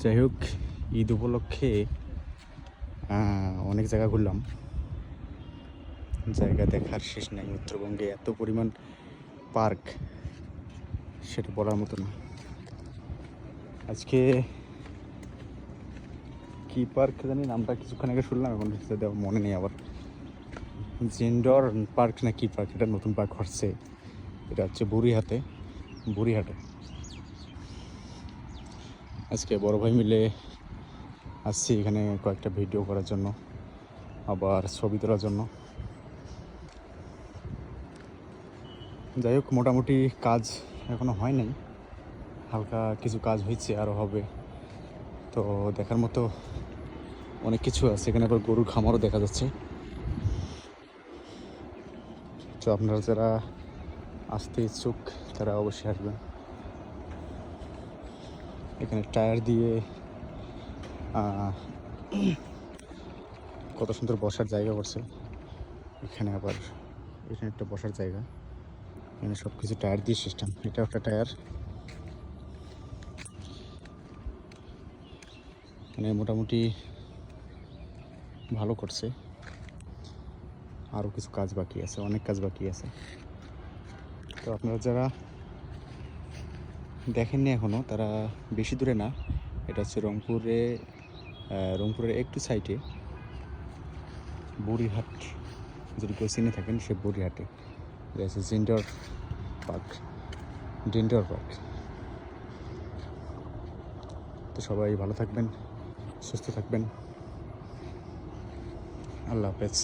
যাই হোক, ঈদ উপলক্ষে অনেক জায়গা ঘুরলাম। জায়গা দেখার শেষ নাই। উত্তরবঙ্গে এত পরিমাণ পার্ক, সেটা বলার মতো না। আজকে কি পার্ক জানি নামটা কিছুক্ষণ আগে শুনলাম, এখন দেওয়া মনে নেই। আবার জিন্ডর পার্ক না কি পার্ক, এটা নতুন পার্ক হচ্ছে। এটা হচ্ছে বুড়িহাটে। আজকে বড় ভাই মিলে আসছি এখানে কয়েকটা ভিডিও করার জন্য, আবার ছবি তোলার জন্য। যাই হোক, মোটামুটি কাজ এখনো হয় নাই, হালকা কিছু কাজ হয়েছে, আরও হবে। তো দেখার মতো অনেক কিছু আছে এখানে। আবার গরুর খামারও দেখা যাচ্ছে। তো আপনারা যারা আসতে ইচ্ছুক তারা অবশ্যই আসবেন। এখানে টায়ার দিয়ে কত সুন্দর বসার জায়গা করছে। এখানে একটা বসার জায়গা। এখানে সব কিছু টায়ার দিয়ে সিস্টেম। এটা একটা টায়ার। মানে মোটামুটি ভালো করছে। আরও কিছু কাজ বাকি আছে, অনেক কাজ বাকি আছে। তো আপনারা যারা দেখেননি এখনও, তারা বেশি দূরে না, এটা হচ্ছে রংপুরের একটু সাইডে বুড়িহাট। যদি কেউ চিনে থাকেন, সে বুড়িহাটে। এটা হচ্ছে ডিন্ডর পার্ক। তো সবাই ভালো থাকবেন, সুস্থ থাকবেন। আল্লাহ হাফেজ।